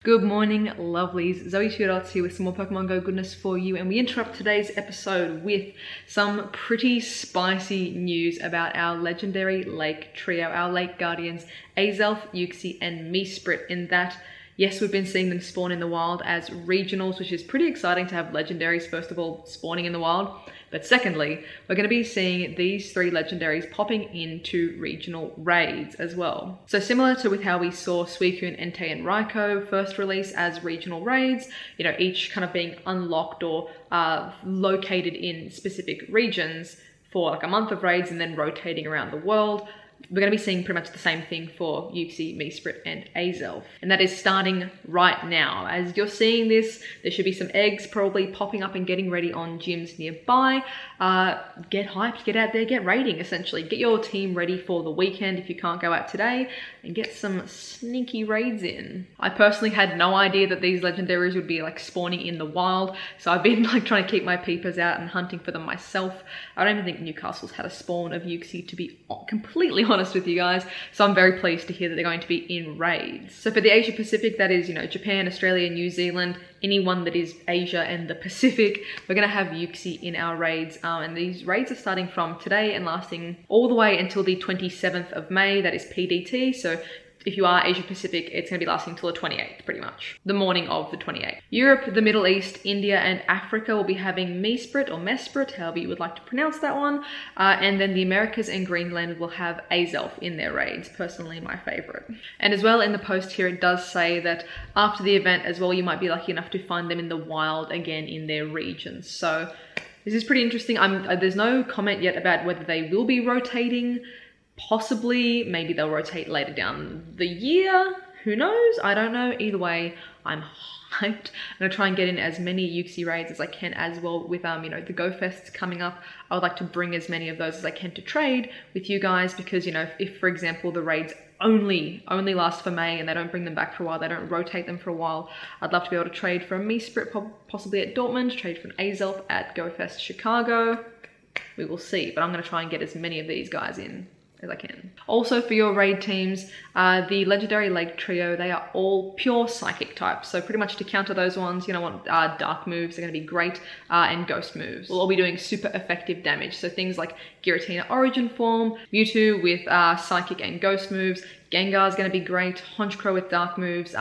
Good morning, lovelies. ZoëTwoDots here with some more Pokemon Go goodness for you, and we interrupt today's episode with some pretty spicy news about our legendary lake trio, our lake guardians, Azelf, Uxie, and Mesprit, in that, yes, we've been seeing them spawn in the wild as regionals, which is pretty exciting to have legendaries, first of all, spawning in the wild. But secondly, we're going to be seeing these three legendaries popping into regional raids as well. So similar to with how we saw Suicune, Entei, and Raikou first release as regional raids, you know, each kind of being unlocked or located in specific regions for like a month of raids and then rotating around the world. We're going to be seeing pretty much the same thing for Uxie, Mesprit, and Azelf. And that is starting right now. As you're seeing this, there should be some eggs probably popping up and getting ready on gyms nearby. Get hyped, get out there, get raiding essentially. Get your team ready for the weekend if you can't go out today, and get some sneaky raids in. I personally had no idea that these legendaries would be like spawning in the wild, so I've been like trying to keep my peepers out and hunting for them myself. I don't even think Newcastle's had a spawn of Uxie, to be completely honest with you guys, so I'm very pleased to hear that they're going to be in raids. So for the Asia Pacific, that is, you know, Japan, Australia, New Zealand, anyone that is Asia and the Pacific, we're going to have Uxie in our raids, and these raids are starting from today and lasting all the way until the 27th of May, that is PDT. So if you are Asia Pacific, it's going to be lasting till the 28th, pretty much. The morning of the 28th. Europe, the Middle East, India, and Africa will be having Mesprit or Mesprit, however you would like to pronounce that one. And then the Americas and Greenland will have Azelf in their raids, personally my favorite. And as well in the post here, it does say that after the event as well, you might be lucky enough to find them in the wild again in their regions. So this is pretty interesting. There's no comment yet about whether they will be rotating. Possibly, maybe they'll rotate later down the year. Who knows? I don't know. Either way, I'm hyped. I'm gonna try and get in as many Uxie raids as I can as well with you know, the Go Fests coming up. I would like to bring as many of those as I can to trade with you guys, because, you know, if for example the raids only last for May and they don't bring them back for a while, they don't rotate them for a while, I'd love to be able to trade for a Mesprit possibly at Dortmund, trade for an Azelf at Go Fest Chicago. We will see, but I'm gonna try and get as many of these guys in as I can. Also for your raid teams, the legendary lake trio, they are all pure psychic types. So pretty much to counter those ones, you know what, dark moves are going to be great, and ghost moves will all be doing super effective damage. So things like Giratina Origin Form, Mewtwo with psychic and ghost moves, Gengar is going to be great, Honchkrow with dark moves,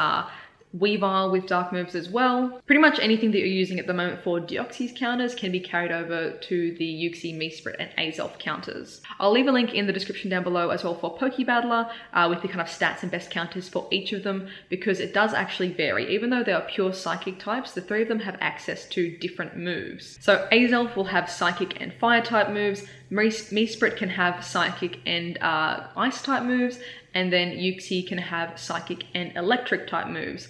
Weavile with dark moves as well. Pretty much anything that you're using at the moment for Deoxys counters can be carried over to the Uxie, Mesprit, and Azelf counters. I'll leave a link in the description down below as well for Pokebattler with the kind of stats and best counters for each of them, because it does actually vary. Even though they are pure psychic types, the three of them have access to different moves. So Azelf will have psychic and fire type moves, Mesprit can have psychic and ice type moves, and then Uxie can have psychic and electric type moves.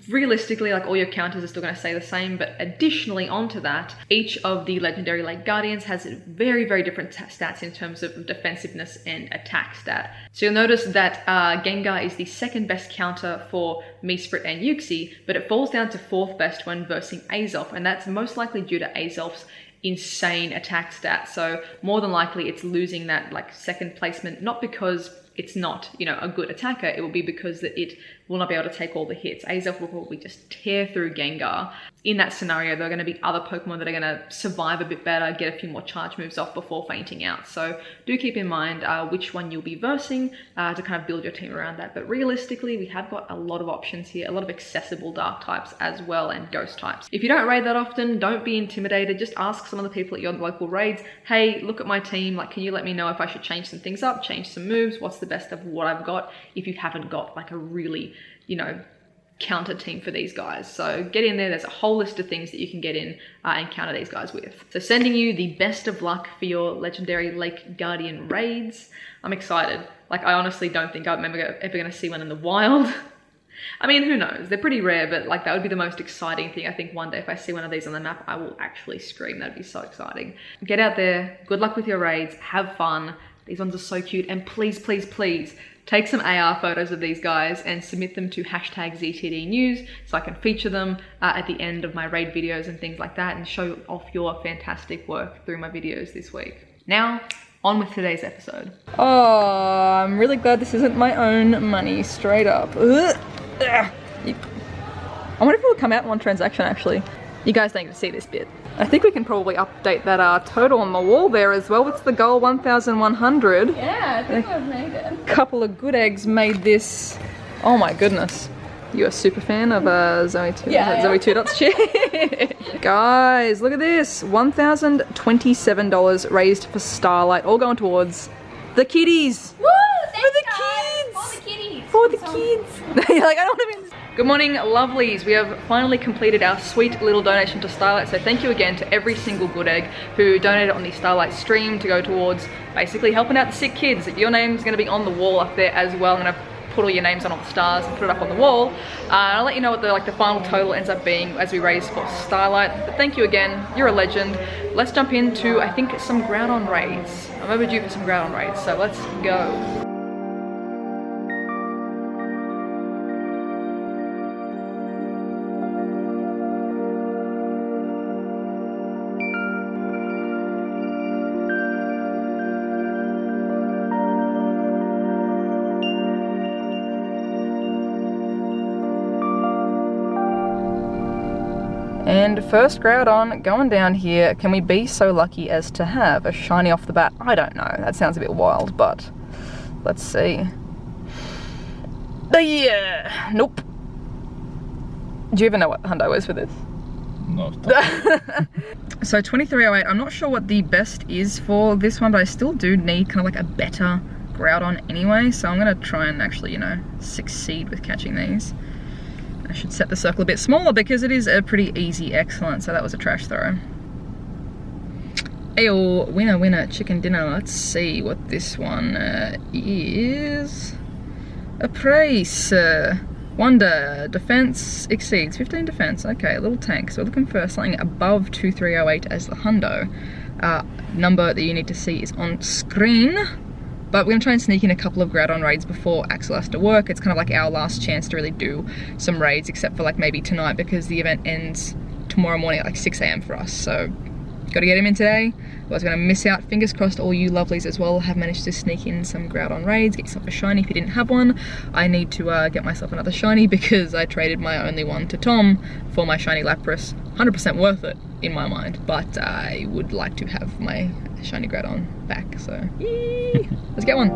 Realistically, like, all your counters are still going to stay the same, but additionally onto that, each of the legendary lake guardians has very, very different stats in terms of defensiveness and attack stat. So you'll notice that Gengar is the second best counter for Mesprit and Uxie, but it falls down to fourth best when versing Azelf, and that's most likely due to Azelf's insane attack stat. So more than likely it's losing that like second placement, not because it's not, you know, a good attacker, it will be because that it will not be able to take all the hits. Azelf will probably just tear through Gengar. In that scenario, there are going to be other Pokemon that are going to survive a bit better, get a few more charge moves off before fainting out. So do keep in mind which one you'll be versing to kind of build your team around that. But realistically, we have got a lot of options here, a lot of accessible dark types as well, and ghost types. If you don't raid that often, don't be intimidated. Just ask some of the people at your local raids, hey, look at my team, like, can you let me know if I should change some things up, change some moves, what's the best of what I've got, if you haven't got like a really, you know, counter team for these guys. So get in there. There's a whole list of things that you can get in and counter these guys with. So sending you the best of luck for your legendary lake guardian raids. I'm excited. Like, I honestly don't think I'm ever going to see one in the wild. I mean, who knows? They're pretty rare, but like, that would be the most exciting thing. I think one day if I see one of these on the map, I will actually scream. That'd be so exciting. Get out there. Good luck with your raids. Have fun. These ones are so cute. And please, please, please take some AR photos of these guys and submit them to #ZTDnews so I can feature them at the end of my raid videos and things like that, and show off your fantastic work through my videos this week. Now, on with today's episode. Oh, I'm really glad this isn't my own money, straight up. I wonder if it will come out in one transaction actually. You guys don't get to see this bit. I think we can probably update that total on the wall there as well. What's the goal? 1,100. Yeah, I think we've made it. A couple of good eggs made this. Oh my goodness. You're a super fan of ZoëTwoDots chair. Guys, look at this. $1,027 raised for Starlight, all going towards the kiddies. Woo! For the kids! For the kiddies! For the kids! You're like, I don't want to be. Good morning, lovelies. We have finally completed our sweet little donation to Starlight, so thank you again to every single good egg who donated on the Starlight stream to go towards basically helping out the sick kids. Your name's going to be on the wall up there as well. I'm going to put all your names on all the stars and put it up on the wall. I'll let you know what the final total ends up being as we raise for Starlight. But thank you again. You're a legend. Let's jump into, I think, some Groudon raids. I'm overdue for some Groudon raids, so let's go. And first Groudon going down here. Can we be so lucky as to have a shiny off the bat? I don't know. That sounds a bit wild, but let's see. Yeah. Nope. Do you even know what hundo is for this? No. So 2308. I'm not sure what the best is for this one, but I still do need kind of like a better Groudon anyway. So I'm gonna try and actually, you know, succeed with catching these. I should set the circle a bit smaller because it is a pretty easy excellent. So that was a trash throw. Ayo, winner, winner, chicken dinner. Let's see what this one is. A price. Wonder, defense exceeds 15 defense. Okay, a little tank. So we're looking for something above 2308 as the hundo. Number that you need to see is on screen. But we're gonna try and sneak in a couple of Groudon raids before Axel has to work. It's kind of like our last chance to really do some raids, except for like maybe tonight because the event ends tomorrow morning at like 6 AM for us. So gotta get him in today. I was gonna miss out. Fingers crossed all you lovelies as well have managed to sneak in some Groudon raids. Get yourself a shiny if you didn't have one. I need to get myself another shiny because I traded my only one to Tom for my shiny Lapras. 100% worth it in my mind, but I would like to have my shiny Groudon back, so yee! Let's get one.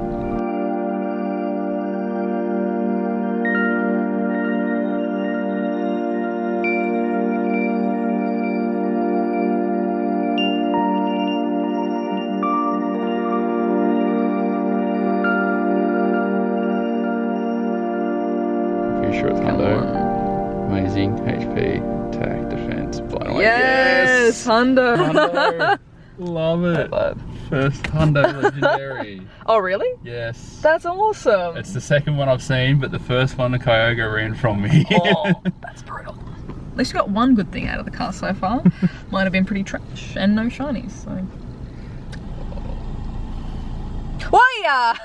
Pretty sure it's hundo. Amazing HP, attack, defense, blown away. Yes, hundo. Hundo. Love it. First hundo legendary. Oh really? Yes. That's awesome. It's the second one I've seen, but the first one the Kyogre ran from me. Oh, that's brutal. At least we got one good thing out of the car so far. Might have been pretty trash and no shinies, so. Why?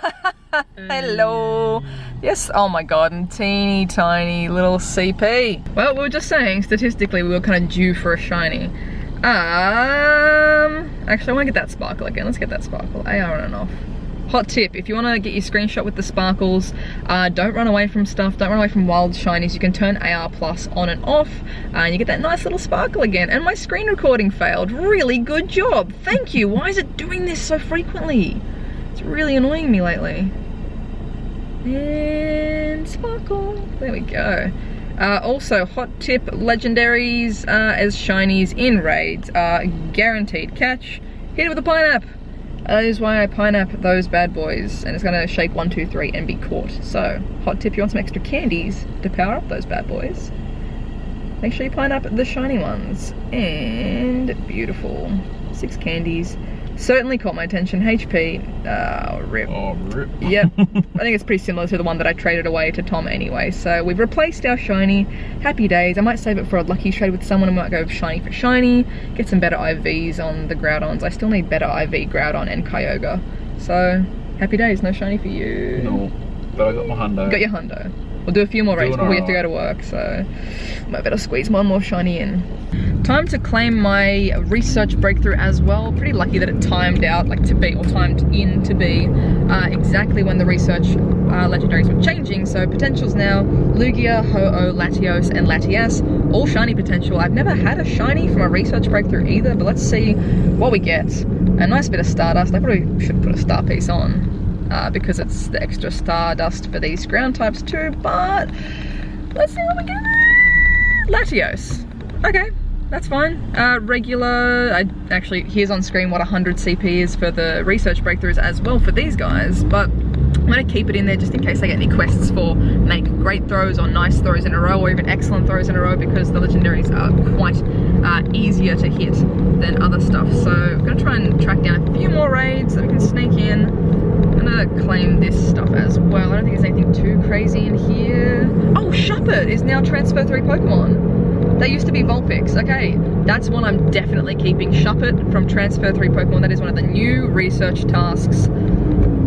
Hello. Yes, oh my god, and teeny tiny little CP. Well, we were just saying, statistically, we were kind of due for a shiny. Actually, I want to get that sparkle again. Let's get that sparkle. AR on and off. Hot tip, if you want to get your screenshot with the sparkles, don't run away from stuff, don't run away from wild shinies. You can turn AR plus on and off, and you get that nice little sparkle again. And my screen recording failed. Really good job. Thank you. Why is it doing this so frequently? It's really annoying me lately. And sparkle. There we go. Also, hot tip, legendaries as shinies in raids are guaranteed catch. Hit it with a pineapple. That is why I pineapple those bad boys, and it's gonna shake 1, 2, 3 and be caught. So, hot tip, you want some extra candies to power up those bad boys. Make sure you pineapple the shiny ones. And beautiful. 6 candies. Certainly caught my attention. HP, rip. Oh, rip. Yep. I think it's pretty similar to the one that I traded away to Tom anyway. So we've replaced our shiny. Happy days. I might save it for a lucky trade with someone and might go shiny for shiny. Get some better IVs on the Groudons. I still need better IV Groudon and Kyogre. So happy days. No shiny for you. No, but I got my hundo. Got your hundo. We'll do a few more raids before we have to go to work, so might better squeeze one more shiny in. Time to claim my research breakthrough as well. Pretty lucky that it timed out, like to be, or timed in to be exactly when the research legendaries were changing. So potentials now, Lugia, Ho-Oh, Latios, and Latias, all shiny potential. I've never had a shiny from a research breakthrough either, but let's see what we get. A nice bit of Stardust. I probably should put a star piece on because it's the extra Stardust for these ground types too, but let's see what we get. Latios. Okay. That's fine. Regular, here's on screen what 100 CP is for the research breakthroughs as well for these guys, but I'm going to keep it in there just in case I get any quests for make great throws or nice throws in a row or even excellent throws in a row, because the legendaries are quite easier to hit than other stuff. So I'm going to try and track down a few more raids that we can sneak in. I'm going to claim this stuff as well. I don't think there's anything too crazy in here. Oh, Shuppet is now Transfer 3 Pokemon. They used to be Vulpix. Okay, that's one I'm definitely keeping. Shuppet from Transfer 3 Pokemon. That is one of the new research tasks.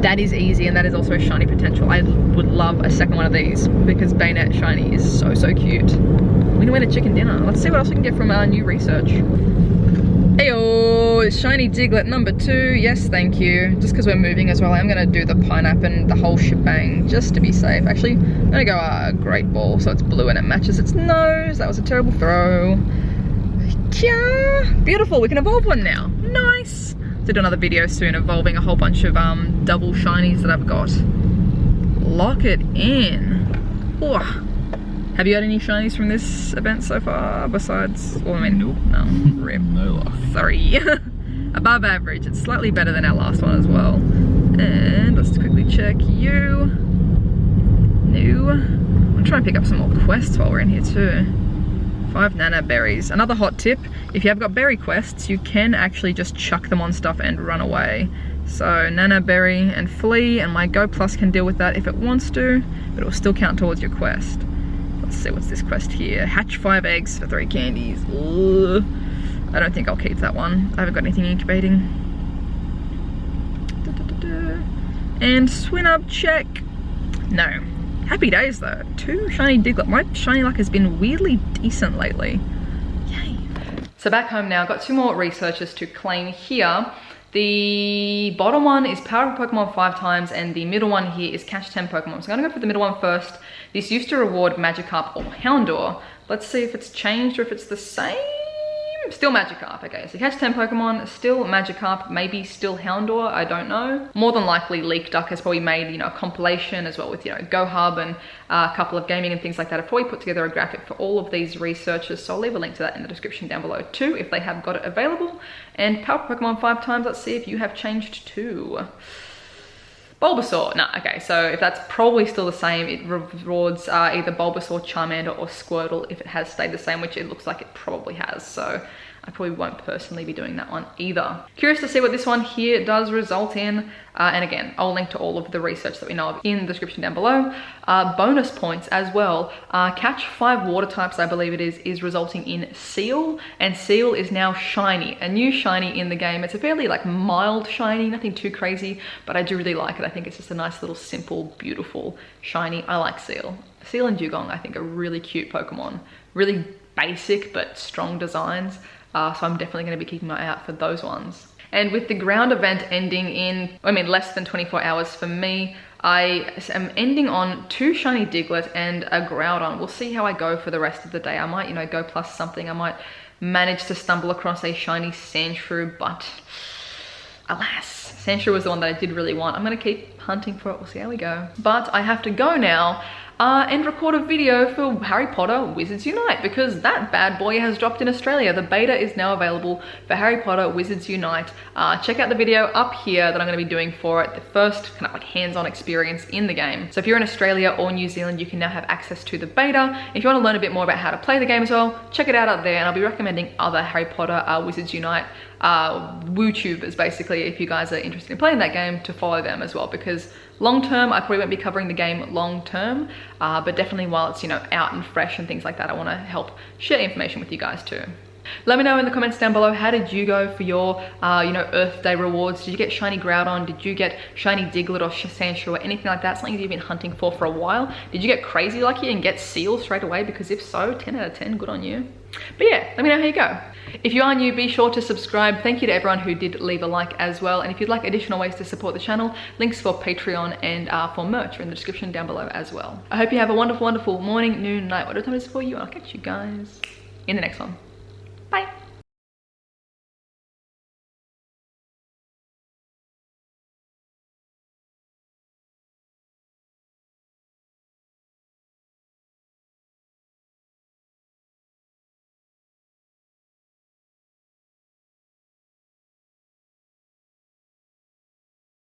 That is easy, and that is also shiny potential. I would love a second one of these because Bayonet shiny is so, so cute. We can win a chicken dinner. Let's see what else we can get from our new research. Heyo, shiny Diglett number 2. Yes, thank you. Just because we're moving as well, I'm going to do the pineapple and the whole shebang just to be safe. Actually, I'm going to go Great Ball so it's blue and it matches its nose. That was a terrible throw. Yeah, beautiful. We can evolve one now. Nice. To do another video soon evolving a whole bunch of double shinies that I've got. Lock it in. Oh. Have you had any shinies from this event so far besides, well, I mean, nope. No, rip. No luck. Sorry. Above average. It's slightly better than our last one as well. And let's quickly check you. New. I'm trying to pick up some more quests while we're in here too. 5 Nana Berries. Another hot tip, if you have got berry quests, you can actually just chuck them on stuff and run away. So Nana Berry and Flea, and my Go Plus can deal with that if it wants to, but it will still count towards your quest. Let's see, what's this quest here? Hatch 5 eggs for 3 candies. Ugh. I don't think I'll keep that one. I haven't got anything incubating. And Swinub check. No. Happy days though. 2 shiny Diglett. My shiny luck has been weirdly decent lately. Yay. So back home now, I've got 2 more researchers to claim here. The bottom one is power up Pokemon 5 times, and the middle one here is catch 10 Pokemon. So I'm gonna go for the middle one first. This used to reward Magikarp or Houndour. Let's see if it's changed or if it's the same. Still Magikarp. Okay, so catch 10 Pokemon, still Magikarp, maybe still Houndour, I don't know. More than likely Leak Duck has probably made, you know, a compilation as well with, you know, GoHub and a couple of gaming and things like that. I've probably put together a graphic for all of these researchers, so I'll leave a link to that in the description down below too if they have got it available. And power up Pokemon 5 times, let's see if you have changed too. Bulbasaur. No, okay, so if that's probably still the same, it rewards either Bulbasaur, Charmander, or Squirtle if it has stayed the same, which it looks like it probably has. So I probably won't personally be doing that one either. Curious to see what this one here does result in. And again, I'll link to all of the research that we know of in the description down below. Bonus points as well. Catch 5 water types, I believe it is resulting in Seal. And Seal is now shiny, a new shiny in the game. It's a fairly like mild shiny, nothing too crazy, but I do really like it. I think it's just a nice little simple, beautiful shiny. I like Seal. Seal and Dugong I think are really cute Pokemon. Really basic but strong designs. So I'm definitely going to be keeping my eye out for those ones. And with the ground event ending in, I mean, less than 24 hours for me, I am ending on 2 shiny Diglett and a Groudon. We'll see how I go for the rest of the day. I might, you know, go plus something. I might manage to stumble across a shiny Sandshrew, but alas, Sandshrew was the one that I did really want. I'm going to keep hunting for it. We'll see how we go. But I have to go now. And record a video for Harry Potter Wizards Unite, because that bad boy has dropped in Australia. The beta is now available for Harry Potter Wizards Unite. Check out the video up here that I'm going to be doing for it, the first kind of like hands-on experience in the game. So if you're in Australia or New Zealand, you can now have access to the beta. If you want to learn a bit more about how to play the game as well, check it out up there, and I'll be recommending other Harry Potter Wizards Unite WooTubers, basically, if you guys are interested in playing that game, to follow them as well, because long term I probably won't be covering the game long term, but definitely while it's, you know, out and fresh and things like that, I want to help share information with you guys too. Let me know in the comments down below, how did you go for your, you know, Earth Day rewards? Did you get shiny Groudon? Did you get shiny Diglett or Sandshrew or anything like that? Something you've been hunting for a while? Did you get crazy lucky and get Seal straight away? Because if so, 10 out of 10, good on you. But yeah, let me know how you go. If you are new, be sure to subscribe. Thank you to everyone who did leave a like as well. And if you'd like additional ways to support the channel, links for Patreon and for merch are in the description down below as well. I hope you have a wonderful, wonderful morning, noon, night, whatever time it is for you. And I'll catch you guys in the next one. Bye.